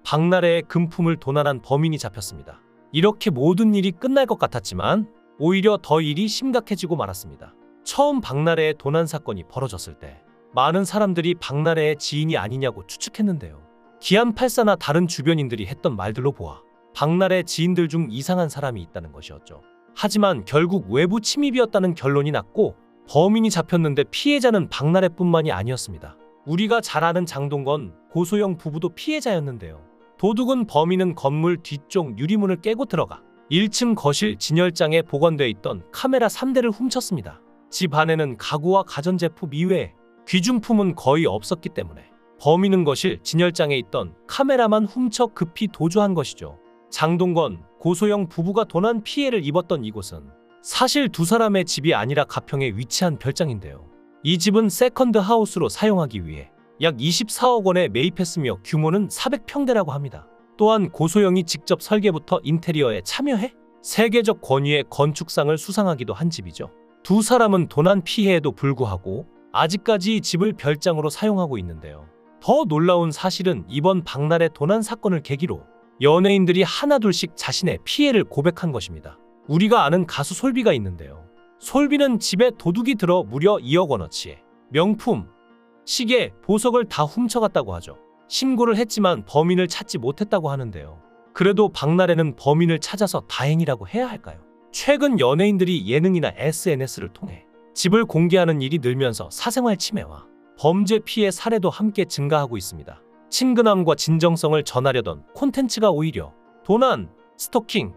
박나래의 금품을 도난한 범인이 잡혔습니다. 이렇게 모든 일이 끝날 것 같았지만 오히려 더 일이 심각해지고 말았습니다. 처음 박나래의 도난 사건이 벌어졌을 때 많은 사람들이 박나래의 지인이 아니냐고 추측했는데요. 기안84나 다른 주변인들이 했던 말들로 보아 박나래 지인들 중 이상한 사람이 있다는 것이었죠. 하지만 결국 외부 침입이었다는 결론이 났고 범인이 잡혔는데 피해자는 박나래뿐만이 아니었습니다. 우리가 잘 아는 장동건, 고소영 부부도 피해자였는데요. 도둑은 범인은 건물 뒤쪽 유리문을 깨고 들어가 1층 거실 진열장에 보관되어 있던 카메라 3대를 훔쳤습니다. 집 안에는 가구와 가전제품 이외에 귀중품은 거의 없었기 때문에 범인은 거실 진열장에 있던 카메라만 훔쳐 급히 도주한 것이죠. 장동건, 고소영 부부가 도난 피해를 입었던 이곳은 사실 두 사람의 집이 아니라 가평에 위치한 별장인데요. 이 집은 세컨드 하우스로 사용하기 위해 약 24억 원에 매입했으며 규모는 400평대라고 합니다. 또한 고소영이 직접 설계부터 인테리어에 참여해 세계적 권위의 건축상을 수상하기도 한 집이죠. 두 사람은 도난 피해에도 불구하고 아직까지 이 집을 별장으로 사용하고 있는데요. 더 놀라운 사실은 이번 박나래 도난 사건을 계기로 연예인들이 하나둘씩 자신의 피해를 고백한 것입니다. 우리가 아는 가수 솔비가 있는데요. 솔비는 집에 도둑이 들어 무려 2억 원어치의 명품, 시계, 보석을 다 훔쳐갔다고 하죠. 신고를 했지만 범인을 찾지 못했다고 하는데요. 그래도 박나래는 범인을 찾아서 다행이라고 해야 할까요? 최근 연예인들이 예능이나 SNS를 통해 집을 공개하는 일이 늘면서 사생활 침해와 범죄 피해 사례도 함께 증가하고 있습니다. 친근함과 진정성을 전하려던 콘텐츠가 오히려 도난, 스토킹,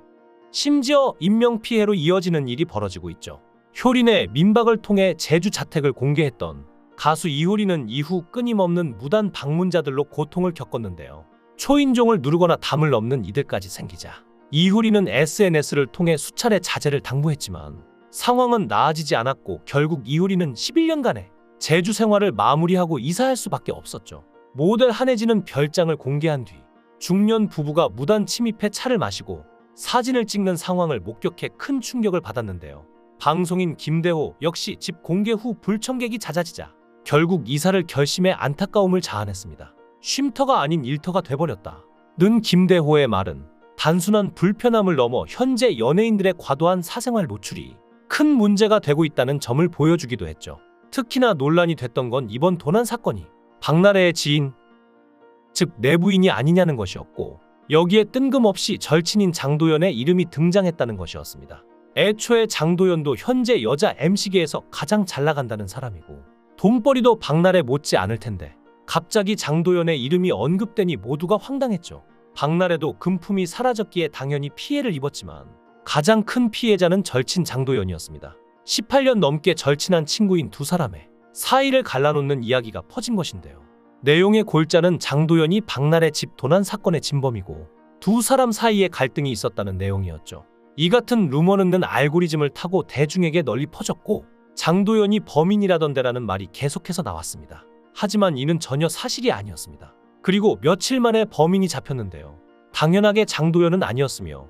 심지어 인명피해로 이어지는 일이 벌어지고 있죠. 효린의 민박을 통해 제주 자택을 공개했던 가수 이효리는 이후 끊임없는 무단 방문자들로 고통을 겪었는데요. 초인종을 누르거나 담을 넘는 이들까지 생기자 이효리는 SNS를 통해 수차례 자제를 당부했지만 상황은 나아지지 않았고 결국 이효리는 11년간의 제주 생활을 마무리하고 이사할 수밖에 없었죠. 모델 한혜진은 별장을 공개한 뒤 중년 부부가 무단 침입해 차를 마시고 사진을 찍는 상황을 목격해 큰 충격을 받았는데요. 방송인 김대호 역시 집 공개 후 불청객이 잦아지자 결국 이사를 결심해 안타까움을 자아냈습니다. 쉼터가 아닌 일터가 돼버렸다. 는 김대호의 말은 단순한 불편함을 넘어 현재 연예인들의 과도한 사생활 노출이 큰 문제가 되고 있다는 점을 보여주기도 했죠. 특히나 논란이 됐던 건 이번 도난 사건이 박나래의 지인, 즉 내부인이 아니냐는 것이었고 여기에 뜬금없이 절친인 장도연의 이름이 등장했다는 것이었습니다. 애초에 장도연도 현재 여자 MC계에서 가장 잘 나간다는 사람이고 돈벌이도 박나래 못지 않을 텐데 갑자기 장도연의 이름이 언급되니 모두가 황당했죠. 박나래도 금품이 사라졌기에 당연히 피해를 입었지만 가장 큰 피해자는 절친 장도연이었습니다. 18년 넘게 절친한 친구인 두 사람의 사이를 갈라놓는 이야기가 퍼진 것인데요. 내용의 골자는 장도연이 박나래 집 도난 사건의 진범이고 두 사람 사이에 갈등이 있었다는 내용이었죠. 이 같은 루머는 알고리즘을 타고 대중에게 널리 퍼졌고 장도연이 범인이라던데라는 말이 계속해서 나왔습니다. 하지만 이는 전혀 사실이 아니었습니다. 그리고 며칠 만에 범인이 잡혔는데요. 당연하게 장도연은 아니었으며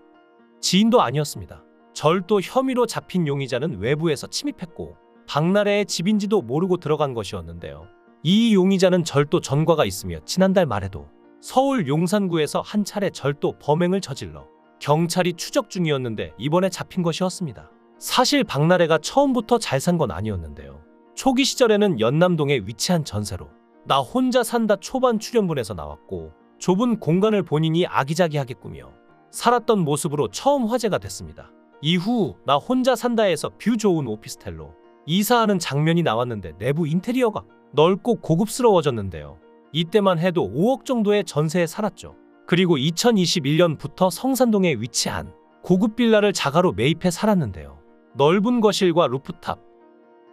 지인도 아니었습니다. 절도 혐의로 잡힌 용의자는 외부에서 침입했고 박나래의 집인지도 모르고 들어간 것이었는데요. 이 용의자는 절도 전과가 있으며 지난달 말에도 서울 용산구에서 한 차례 절도 범행을 저질러 경찰이 추적 중이었는데 이번에 잡힌 것이었습니다. 사실 박나래가 처음부터 잘 산 건 아니었는데요. 초기 시절에는 연남동에 위치한 전세로 나 혼자 산다 초반 출연분에서 나왔고 좁은 공간을 본인이 아기자기하게 꾸며 살았던 모습으로 처음 화제가 됐습니다. 이후 나 혼자 산다에서 뷰 좋은 오피스텔로 이사하는 장면이 나왔는데 내부 인테리어가 넓고 고급스러워졌는데요. 이때만 해도 5억 정도의 전세에 살았죠. 그리고 2021년부터 성산동에 위치한 고급 빌라를 자가로 매입해 살았는데요. 넓은 거실과 루프탑,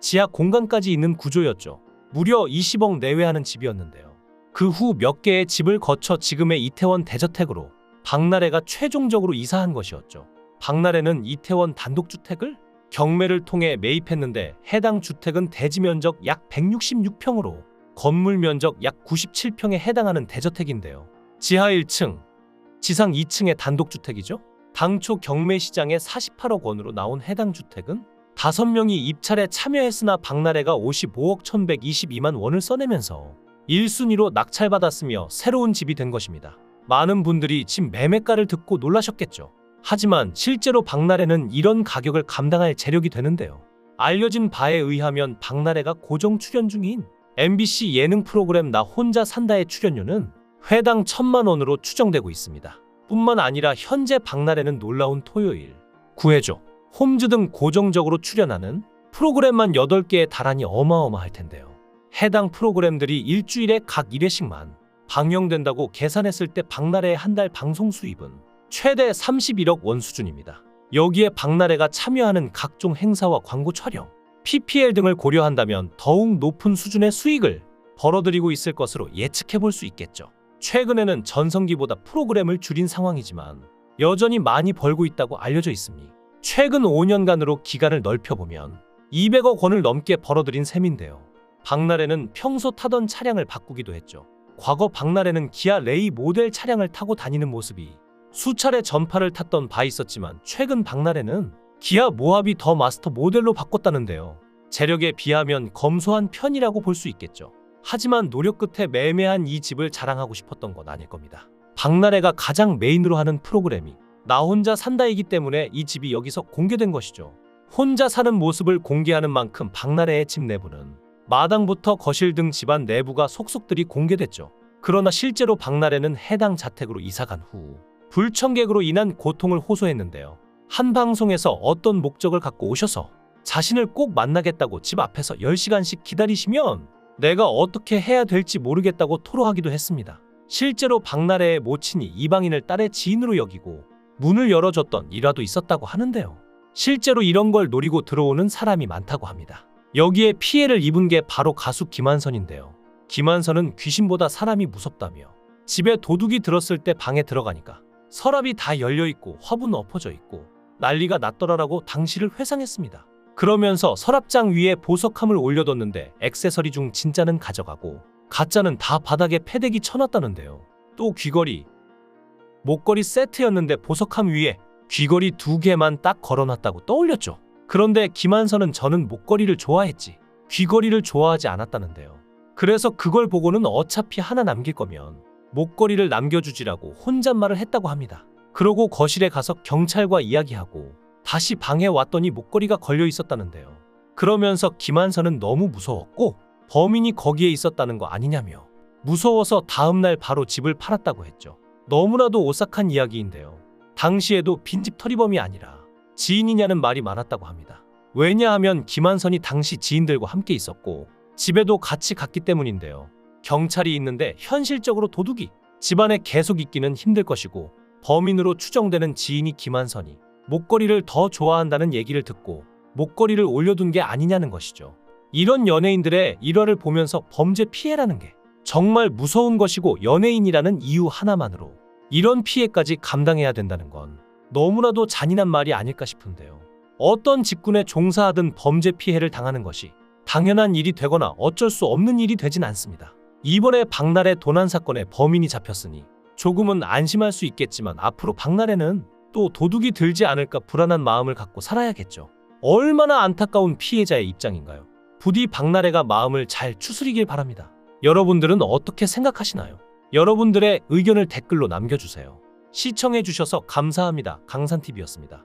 지하 공간까지 있는 구조였죠. 무려 20억 내외하는 집이었는데요. 그 후 몇 개의 집을 거쳐 지금의 이태원 대저택으로 박나래가 최종적으로 이사한 것이었죠. 박나래는 이태원 단독주택을 경매를 통해 매입했는데 해당 주택은 대지 면적 약 166평으로 건물 면적 약 97평에 해당하는 대저택인데요. 지하 1층, 지상 2층의 단독주택이죠. 당초 경매 시장에 48억 원으로 나온 해당 주택은 5명이 입찰에 참여했으나 박나래가 55억 1122만 원을 써내면서 1순위로 낙찰받았으며 새로운 집이 된 것입니다. 많은 분들이 집 매매가를 듣고 놀라셨겠죠. 하지만 실제로 박나래는 이런 가격을 감당할 재력이 되는데요. 알려진 바에 의하면 박나래가 고정 출연 중인 MBC 예능 프로그램 나 혼자 산다의 출연료는 회당 1,000만 원으로 추정되고 있습니다. 뿐만 아니라 현재 박나래는 놀라운 토요일, 구해줘, 홈즈 등 고정적으로 출연하는 프로그램만 8개에 달하니 어마어마할 텐데요. 해당 프로그램들이 일주일에 각 1회씩만 방영된다고 계산했을 때 박나래의 한 달 방송 수입은 최대 31억 원 수준입니다. 여기에 박나래가 참여하는 각종 행사와 광고 촬영, PPL 등을 고려한다면 더욱 높은 수준의 수익을 벌어들이고 있을 것으로 예측해 볼 수 있겠죠. 최근에는 전성기보다 프로그램을 줄인 상황이지만 여전히 많이 벌고 있다고 알려져 있으니 최근 5년간으로 기간을 넓혀보면 200억 원을 넘게 벌어들인 셈인데요. 박나래는 평소 타던 차량을 바꾸기도 했죠. 과거 박나래는 기아 레이 모델 차량을 타고 다니는 모습이 수차례 전파를 탔던 바 있었지만 최근 박나래는 기아 모하비 더 마스터 모델로 바꿨다는데요. 재력에 비하면 검소한 편이라고 볼 수 있겠죠. 하지만 노력 끝에 매매한 이 집을 자랑하고 싶었던 건 아닐 겁니다. 박나래가 가장 메인으로 하는 프로그램이 나 혼자 산다이기 때문에 이 집이 여기서 공개된 것이죠. 혼자 사는 모습을 공개하는 만큼 박나래의 집 내부는 마당부터 거실 등 집안 내부가 속속들이 공개됐죠. 그러나 실제로 박나래는 해당 자택으로 이사간 후 불청객으로 인한 고통을 호소했는데요. 한 방송에서 어떤 목적을 갖고 오셔서 자신을 꼭 만나겠다고 집 앞에서 10시간씩 기다리시면 내가 어떻게 해야 될지 모르겠다고 토로하기도 했습니다. 실제로 박나래의 모친이 이방인을 딸의 지인으로 여기고 문을 열어줬던 일화도 있었다고 하는데요. 실제로 이런 걸 노리고 들어오는 사람이 많다고 합니다. 여기에 피해를 입은 게 바로 가수 김한선인데요. 김한선은 귀신보다 사람이 무섭다며 집에 도둑이 들었을 때 방에 들어가니까 서랍이 다 열려있고 화분 엎어져 있고 난리가 났더라라고 당시를 회상했습니다. 그러면서 서랍장 위에 보석함을 올려뒀는데 액세서리 중 진짜는 가져가고 가짜는 다 바닥에 패대기 쳐놨다는데요. 또 귀걸이, 목걸이 세트였는데 보석함 위에 귀걸이 2개만 딱 걸어놨다고 떠올렸죠. 그런데 김한선은 저는 목걸이를 좋아했지 귀걸이를 좋아하지 않았다는데요. 그래서 그걸 보고는 어차피 하나 남길 거면 목걸이를 남겨주지라고 혼잣말을 했다고 합니다. 그러고 거실에 가서 경찰과 이야기하고 다시 방에 왔더니 목걸이가 걸려 있었다는데요. 그러면서 김한선은 너무 무서웠고 범인이 거기에 있었다는 거 아니냐며 무서워서 다음날 바로 집을 팔았다고 했죠. 너무나도 오싹한 이야기인데요. 당시에도 빈집 털이범이 아니라 지인이냐는 말이 많았다고 합니다. 왜냐하면 김한선이 당시 지인들과 함께 있었고 집에도 같이 갔기 때문인데요. 경찰이 있는데 현실적으로 도둑이 집안에 계속 있기는 힘들 것이고 범인으로 추정되는 지인이 김한선이 목걸이를 더 좋아한다는 얘기를 듣고 목걸이를 올려둔 게 아니냐는 것이죠. 이런 연예인들의 일화를 보면서 범죄 피해라는 게 정말 무서운 것이고 연예인이라는 이유 하나만으로 이런 피해까지 감당해야 된다는 건 너무나도 잔인한 말이 아닐까 싶은데요. 어떤 직군에 종사하든 범죄 피해를 당하는 것이 당연한 일이 되거나 어쩔 수 없는 일이 되진 않습니다. 이번에 박나래 도난 사건의 범인이 잡혔으니 조금은 안심할 수 있겠지만 앞으로 박나래는 또 도둑이 들지 않을까 불안한 마음을 갖고 살아야겠죠. 얼마나 안타까운 피해자의 입장인가요? 부디 박나래가 마음을 잘 추스리길 바랍니다. 여러분들은 어떻게 생각하시나요? 여러분들의 의견을 댓글로 남겨주세요. 시청해주셔서 감사합니다. 강산TV였습니다.